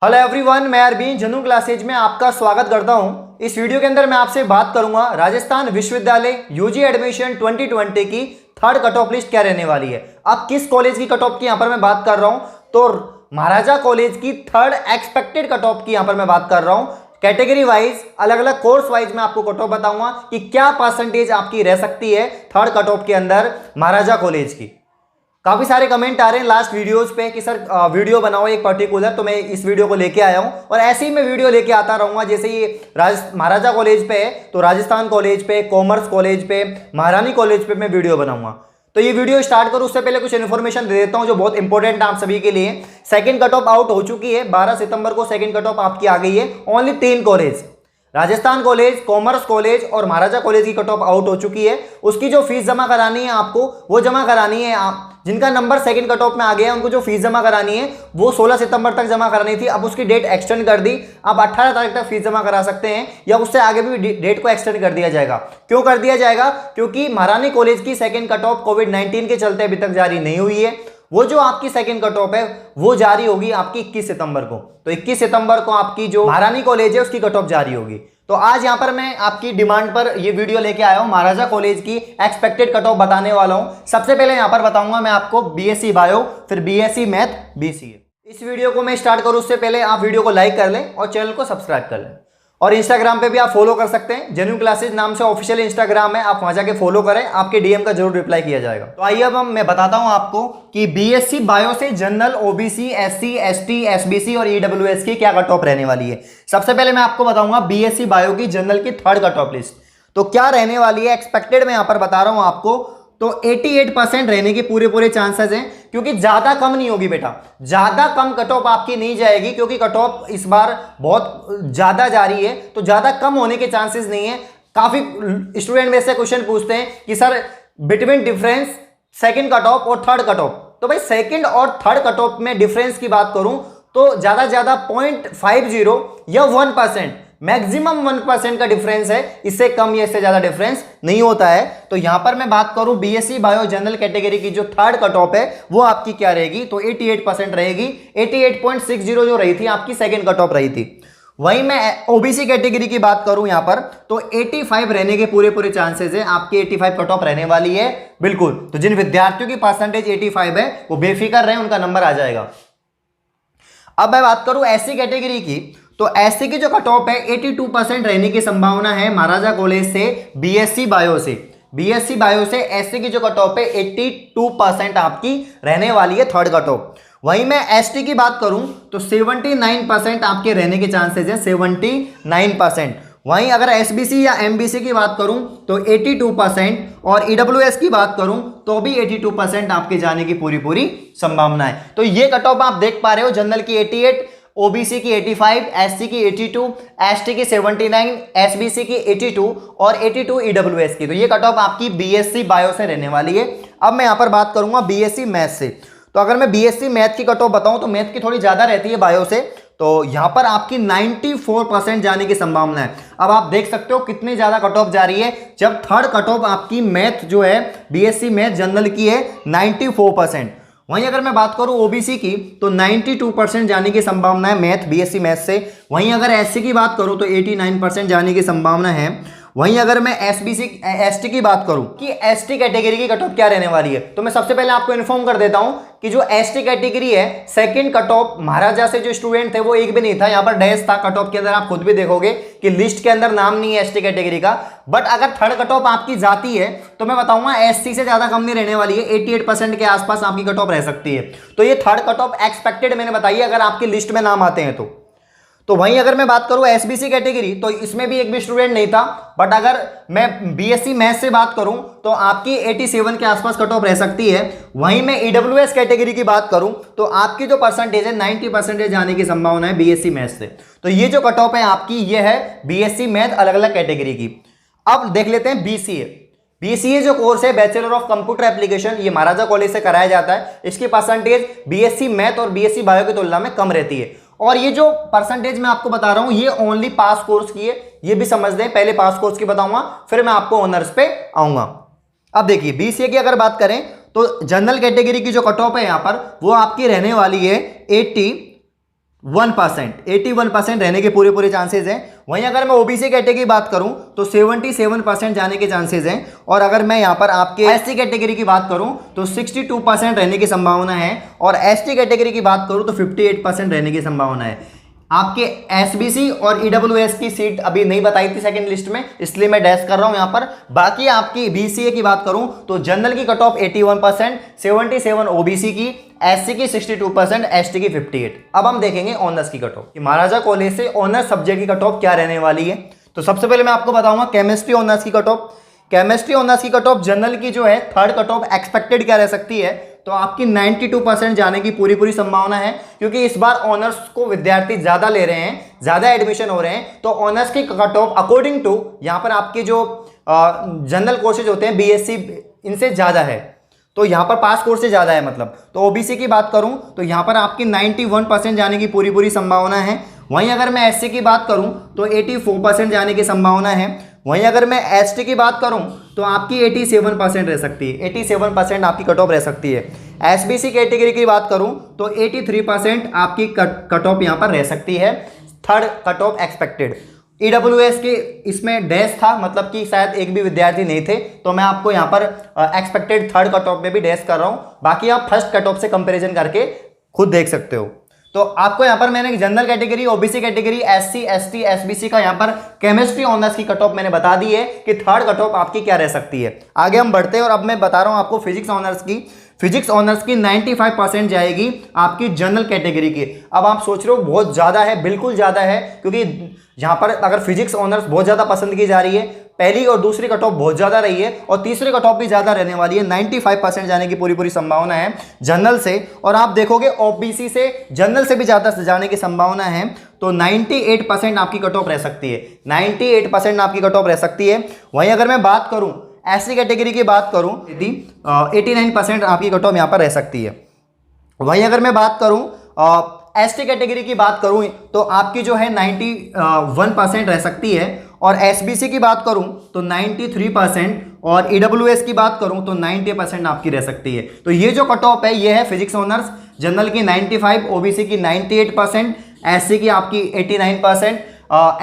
Hello everyone, मैं अरबीन जनू classes में आपका स्वागत करता हूं। इस वीडियो के अंदर मैं आपसे बात करूंगा राजस्थान विश्वविद्यालय यूजी एडमिशन 2020 की थर्ड कट ऑफ लिस्ट क्या रहने वाली है। अब किस कॉलेज की कट ऑफ की यहां पर मैं बात कर रहा हूं, तो महाराजा कॉलेज की थर्ड एक्सपेक्टेड कट ऑफ की यहां पर मैं बात कर रहा हूं। कैटेगरी वाइज, अलग अलग कोर्स वाइज मैं आपको कट ऑफ बताऊंगा कि क्या परसेंटेज आपकी रह सकती है थर्ड कट ऑफ के अंदर महाराजा कॉलेज की। काफी सारे कमेंट आ रहे हैं लास्ट वीडियोस पे कि सर वीडियो बनाओ एक पर्टिकुलर, तो मैं इस वीडियो को लेके आया हूं और ऐसे ही मैं वीडियो लेके आता रहूंगा। जैसे ये महाराजा कॉलेज पे है तो राजस्थान कॉलेज पे, कॉमर्स कॉलेज पे, महारानी कॉलेज पे मैं वीडियो बनाऊंगा। तो ये वीडियो स्टार्ट करूं उससे पहले कुछ इन्फॉर्मेशन दे देता हूं जो बहुत इंपॉर्टेंट है आप सभी के लिए। सेकंड कट ऑफ आउट हो चुकी है, 12 सितंबर को सेकंड कट ऑफ आपकी आ गई है। Only 3 college, Rajasthan college, commerce college और महाराजा कॉलेज की कट ऑफ आउट हो चुकी है। उसकी जो फीस जमा करानी है आपको, वो जमा करानी है। जिनका नंबर सेकंड कट ऑफ में आ गया है उनको जो फीस जमा करानी है वो 16 सितंबर तक जमा करानी थी। अब उसकी डेट एक्सटेंड कर दी, अब 18 तारीख तक फीस जमा करा सकते हैं या उससे आगे भी डेट को एक्सटेंड कर दिया जाएगा। क्यों कर दिया जाएगा? क्योंकि महारानी कॉलेज की सेकंड कट ऑफ कोविड-19 के चलते अभी तक जारी नहीं हुई है। वो जो आपकी सेकंड कट ऑफ है वो जारी होगी आपकी 21 सितंबर को। तो 21 सितंबर को आपकी जो महारानी कॉलेज है उसकी कट ऑफ जारी होगी। तो आज यहां पर मैं आपकी डिमांड पर ये वीडियो लेके आया हूं, महाराजा कॉलेज की एक्सपेक्टेड कट ऑफ बताने वाला हूं। सबसे पहले यहां पर बताऊंगा मैं आपको बीएससी बायो, फिर बीएससी मैथ, बीसीए। इस वीडियो को मैं स्टार्ट करूं उससे पहले आप वीडियो को लाइक कर लें और चैनल को सब्सक्राइब कर लें। और इंस्टाग्राम पे भी आप फॉलो कर सकते हैं, जेन्युइन क्लासेज नाम से ऑफिशियल इंस्टाग्राम है, आप वहां जाके फॉलो करें, आपके डीएम का जरूर रिप्लाई किया जाएगा। तो आइए अब मैं बताता हूं आपको कि बीएससी बायो से general, OBC, SC, ST, SBC और ईडब्ल्यूएस की क्या कट ऑफ रहने वाली है। सबसे पहले मैं आपको बताऊंगा बीएससी बायो की जनरल की थर्ड कट ऑफ लिस्ट तो क्या रहने वाली है। एक्सपेक्टेड मैं यहां पर बता रहा हूं आपको, तो 88% रहने के पूरे चांसेस हैं, क्योंकि ज्यादा कम नहीं होगी बेटा, ज्यादा कम कट ऑफ आपकी नहीं जाएगी, क्योंकि कट ऑफ इस बार बहुत ज्यादा जा रही है, तो ज्यादा कम होने के चांसेस नहीं है। काफी स्टूडेंट में से क्वेश्चन पूछते हैं कि sir between difference second cut off और थर्ड कट ऑफ, तो भाई सेकंड और थर्ड कट ऑफ में डिफरेंस की बात करूं तो ज्यादा 0.50 या 1%, मैक्सिमम 1% का डिफरेंस है, इससे कम या इससे ज्यादा डिफरेंस नहीं होता है। तो यहां पर मैं बात करूं बीएससी बायो जनरल कैटेगरी की जो थर्ड कट ऑफ है वो आपकी क्या रहेगी, तो 88% रहेगी। 88.60 जो रही थी आपकी सेकंड कट ऑफ रही थी। वहीं मैं ओबीसी कैटेगरी की बात करूं यहां पर, तो 85 रहने के पूरे चांसेस है, आपकी 85 कट ऑफ रहने वाली है बिल्कुल। तो जिन विद्यार्थियों की परसेंटेज 85 है वो बेफिक्र रहे, उनका नंबर आ जाएगा। अब मैं बात करूं एससी कैटेगरी की, तो एससी की जो कट ऑफ है 82% रहने की संभावना है महाराजा कॉलेज से बीएससी बायो से। बीएससी बायो से एससी की जो कट ऑफ है 82% आपकी रहने वाली है थर्ड कट ऑफ। वहीं मैं एसटी की बात करूं तो 79% आपके रहने के चांसेस है, 79%। वहीं अगर एसबीसी या एमबीसी की बात करूं तो 82% और ईडब्ल्यूएस की बात करूं तो भी 82% आपके जाने की पूरी संभावना है। तो ये कट ऑफ आप देख पा रहे हो, जनरल की 88, ओबीसी की 85, एससी की 82, एसटी की 79, एसबीसी की 82 और 82 ईडब्ल्यूएस की। तो ये कट ऑफ आपकी बीएससी बायो से रहने वाली है। अब मैं यहां पर बात करूंगा बीएससी मैथ से। तो अगर मैं बीएससी मैथ की कट ऑफ बताऊं तो मैथ की थोड़ी ज्यादा रहती है बायो से, तो यहां पर आपकी 94% जाने की संभावना है। अब आप देख सकते हो कितनी ज्यादा कट ऑफ जा रही है, जब थर्ड कट ऑफ आपकी मैथ जो है बीएससी मैथ जनरल की है 94%। वहीं अगर मैं बात करूं ओबीसी की तो 92% जाने की संभावना है मैथ, बीएससी मैथ से। वहीं अगर एससी की बात करूं तो 89% जाने की संभावना है। वहीं अगर मैं एसबीसी एसटी की बात करूं कि एसटी कैटेगरी की कट ऑफ क्या रहने वाली है, तो मैं सबसे पहले आपको इन्फॉर्म कर देता हूं कि जो एसटी कैटेगरी है सेकंड कट ऑफ महाराजा से जो स्टूडेंट थे वो एक भी नहीं था, यहां पर डैश था कट ऑफ के अंदर। आप खुद भी देखोगे कि लिस्ट के अंदर नाम नहीं है एसटी कैटेगरी का। बट अगर थर्ड कट ऑफ आपकी जाती है तो मैं बताऊंगा एससी से ज्यादा कम नहीं रहने वाली है, 88% के आसपास आपकी कट ऑफ रह सकती है। तो ये थर्ड कट ऑफ एक्सपेक्टेड मैंने बताई अगर आपकी लिस्ट में नाम आते हैं तो वहीं अगर मैं बात करूं एसबीसी कैटेगरी तो इसमें भी एक भी स्टूडेंट नहीं था। बट अगर मैं बीएससी मैथ से बात करूं तो आपकी 87 के आसपास कट ऑफ रह सकती है। वहीं मैं ईडब्ल्यूएस कैटेगरी की बात करूं तो आपकी जो परसेंटेज है 90% जाने की संभावना है बीएससी मैथ से। तो ये जो कट ऑफ है आपकी ये है बीएससी मैथ अलग अलग कैटेगरी की। अब देख लेते हैं बीसीए। बीसीए जो कोर्स है बैचलर ऑफ कंप्यूटर एप्लीकेशन, ये महाराजा कॉलेज से कराया जाता है। इसकी परसेंटेज बीएससी मैथ और बीएससी बायो की तुलना में कम रहती है। और ये जो परसेंटेज मैं आपको बता रहा हूं ये ओनली पास कोर्स की है, ये भी समझ दें। पहले पास कोर्स की बताऊंगा फिर मैं आपको ऑनर्स पे आऊंगा। अब देखिए बीसीए की अगर बात करें तो जनरल कैटेगरी की जो कट ऑफ है यहां पर वो आपकी रहने वाली है 80, 81%, 81% रहने के पूरे पूरे चांसेस हैं। वहीं अगर मैं ओबीसी कैटेगरी की बात करूं तो 77% जाने के चांसेस हैं। और अगर मैं यहां पर आपके एससी कैटेगरी की बात करूं तो 62% रहने की संभावना है। और एसटी कैटेगरी की बात करूं तो 58% रहने की संभावना है। आपके एसबीसी और ईडब्ल्यूएस की सीट अभी नहीं बताई थी सेकंड लिस्ट में, इसलिए मैं डैश कर रहा हूं यहां पर। बाकी आपकी बीसीए की बात करूं तो जनरल की कट ऑफ 81%, 77 ओबीसी की, एससी की 62%, एसटी की 58। अब हम देखेंगे ऑनर्स की कट ऑफ कि महाराजा कॉलेज से ऑनर्स सब्जेक्ट की कट ऑफ क्या रहने वाली है। तो सबसे पहले मैं आपको बताऊंगा केमिस्ट्री ऑनर्स की कट ऑफ। केमिस्ट्री ऑनर्स की कट ऑफ जनरल की जो है थर्ड कट ऑफ एक्सपेक्टेड क्या रह सकती है, तो आपकी 92% जाने की पूरी पूरी संभावना है, क्योंकि इस बार ऑनर्स को विद्यार्थी ज्यादा ले रहे हैं, ज्यादा एडमिशन हो रहे हैं। तो ऑनर्स की कट ऑफ अकॉर्डिंग टू यहाँ पर आपके जो जनरल कोर्सेज होते हैं बीएससी, इनसे ज्यादा है। तो यहाँ पर पास कोर्स से ज्यादा है मतलब। तो ओबीसी की बात करूं तो यहाँ पर आपकी 91% जाने की पूरी पूरी संभावना है। वहीं अगर मैं एससी की बात करूं तो 84% जाने की संभावना है। वहीं अगर मैं एसटी की बात करूं तो आपकी 87% रह सकती है, 87% आपकी कट ऑफ रह सकती है। एसबीसी कैटेगरी की बात करूं तो 83% आपकी कट ऑफ यहाँ पर रह सकती है, third cut off expected. EWS के इसमें डैश था, मतलब कि शायद एक भी विद्यार्थी नहीं थे, तो मैं आपको यहाँ पर एक्सपेक्टेड थर्ड कट ऑफ में भी डैश कर रहा हूँ। बाकी आप फर्स्ट कट ऑफ से कंपेरिजन करके खुद देख सकते हो। तो आपको यहाँ पर मैंने general category, OBC category, SC, ST, SBC का यहाँ पर केमिस्ट्री ऑनर्स की कट ऑफ मैंने बता दी है कि थर्ड कट ऑफ आपकी क्या रह सकती है। आगे हम बढ़ते हैं और अब मैं बता रहा हूँ आपको फिजिक्स ऑनर्स की। फिजिक्स ऑनर्स की 95% जाएगी आपकी जनरल कैटेगरी की। अब आप सोच रहे हो बहुत ज़्यादा है, बिल्कुल ज़्यादा है, क्योंकि यहाँ पर अगर फिजिक्स ऑनर्स बहुत ज़्यादा पसंद की जा रही है, पहली और दूसरी कट ऑफ बहुत ज़्यादा रही है और तीसरी कट ऑफ भी ज़्यादा रहने वाली है। 95% जाने की पूरी पूरी संभावना है जनरल से। और आप देखोगे ओबीसी से जनरल से भी ज़्यादा जाने की संभावना है, तो 98% आपकी कट ऑफ रह सकती है, 98% आपकी कट ऑफ रह सकती है। वहीं अगर मैं बात करूँ एससी कैटेगरी की बात करूँ यदि 89% आपकी कट ऑफ यहाँ पर रह सकती है। वहीं अगर मैं बात करूँ एसटी कैटेगरी की बात करूं तो आपकी जो है 91% रह सकती है। और एसबीसी की बात करूं तो 93% और ईडब्ल्यूएस की बात करूं तो 90% आपकी रह सकती है। तो ये जो कट ऑफ है ये है फिजिक्स ऑनर्स, जनरल की 95, ओबीसी की 98%, एससी की आपकी 89%,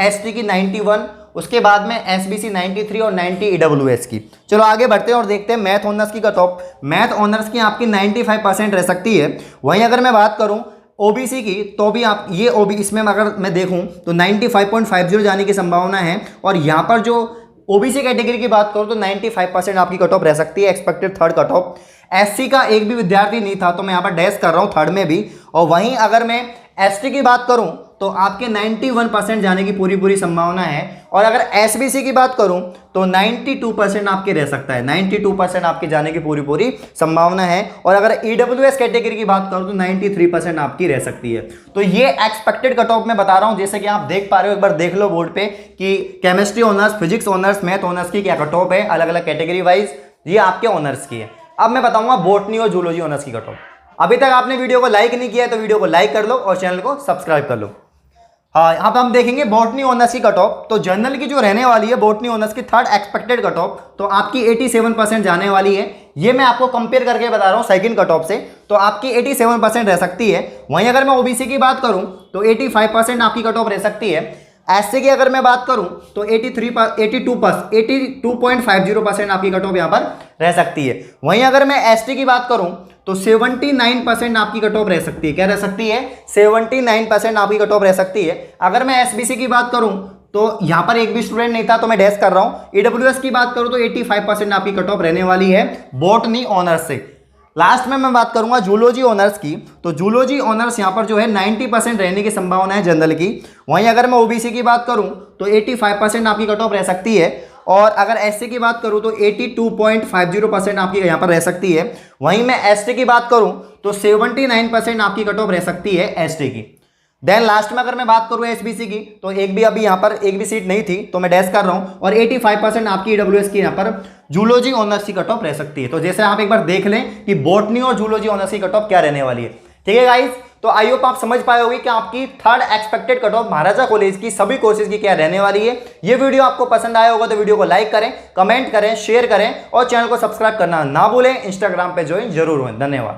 एसटी की 91, उसके बाद में एसबीसी 93 और 90 ईडब्ल्यूएस की। चलो आगे बढ़ते हैं और देखते हैं मैथ ऑनर्स की कट ऑफ। मैथ ऑनर्स की आपकी 95% रह सकती है। वहीं अगर मैं बात करूं ओबीसी की तो भी आप ये ओबी इसमें अगर मैं देखूं तो 95.50 जाने की संभावना है। और यहाँ पर जो ओबीसी कैटेगरी की बात करूं तो 95% आपकी कट ऑफ रह सकती है, expected third cut off. SC का एक भी विद्यार्थी नहीं था, तो मैं यहाँ पर डैश कर रहा हूँ थर्ड में भी। और वहीं अगर मैं एसटी की बात करूं तो आपके 91% जाने की पूरी पूरी संभावना है। और अगर एसबीसी की बात करूं तो 92% आपके रह सकता है, 92% आपके जाने की पूरी पूरी संभावना है। और अगर ईडब्ल्यूएस कैटेगरी की बात करूं तो 93% आपकी रह सकती है। तो ये एक्सपेक्टेड कट ऑफ में बता रहा हूं, जैसे कि आप देख पा रहे हो, एक बार देख लो बोर्ड पे कि chemistry honours, physics honours, math honours की क्या कट ऑफ है अलग अलग कैटेगरी वाइज, ये आपके ऑनर्स की है। अब मैं बताऊंगा बॉटनी और जूलॉजी ऑनर्स की कट ऑफ। अभी तक आपने वीडियो को लाइक नहीं किया है तो वीडियो को लाइक कर लो और चैनल को सब्सक्राइब कर लो। हाँ, यहाँ पे हम देखेंगे बॉटनी ऑनर्स की कट ऑफ। तो जनरल की जो रहने वाली है बॉटनी ऑनर्स की थर्ड एक्सपेक्टेड कट ऑफ, तो आपकी 87% जाने वाली है। ये मैं आपको कंपेयर करके बता रहा हूँ सेकंड कट ऑफ से, तो आपकी 87% रह सकती है। वहीं अगर मैं ओबीसी की बात करूँ तो 85% आपकी कट ऑफ रह सकती है। एससी की अगर मैं बात करूं तो 82.50% आपकी कट ऑफ यहाँ पर रह सकती है। वहीं अगर मैं एसटी की बात करूं तो 79% आपकी कट ऑफ रह सकती है। क्या रह सकती है? 79% आपकी कट ऑफ रह सकती है। अगर मैं एसबीसी की बात करूं तो यहाँ पर एक भी स्टूडेंट नहीं था, तो मैं डैश कर रहा हूं। ईडब्ल्यूएस की बात करूं तो 85% आपकी कट ऑफ रहने वाली है बॉटनी ऑनर्स से। लास्ट में मैं बात करूंगा जूलॉजी ऑनर्स की। तो जूलॉजी ऑनर्स यहाँ पर जो है 90% रहने की संभावना है जनरल की। वहीं अगर मैं ओबीसी की बात करूं तो 85% आपकी कट ऑफ रह सकती है। और अगर एससी की बात करूं तो 82.50% आपकी यहाँ पर रह सकती है। वहीं मैं एसटी की बात करूं तो 79% आपकी कट ऑफ रह सकती है एसटी की। देन लास्ट में अगर मैं बात करूं एसबीसी की तो एक भी अभी यहाँ पर एक भी सीट नहीं थी, तो मैं डैश कर रहा हूं। और 85% आपकी ईडब्ल्यूएस की यहाँ पर जूलॉजी ऑनर्स की कट ऑफ रह सकती है। तो जैसे आप एक बार देख लें कि बॉटनी और जूलॉजी ऑनर्स की कट ऑफ क्या रहने वाली है। ठीक है गाइस, तो आई होप आप समझ पाए होंगे कि आपकी थर्ड एक्सपेक्टेड कट ऑफ महाराजा कॉलेज की सभी कोर्सेज की क्या रहने वाली है। ये वीडियो आपको पसंद आया होगा तो वीडियो को लाइक करें, कमेंट करें, शेयर करें और चैनल को सब्सक्राइब करना ना भूलें। इंस्टाग्राम पे ज्वाइन जरूर हुए। धन्यवाद।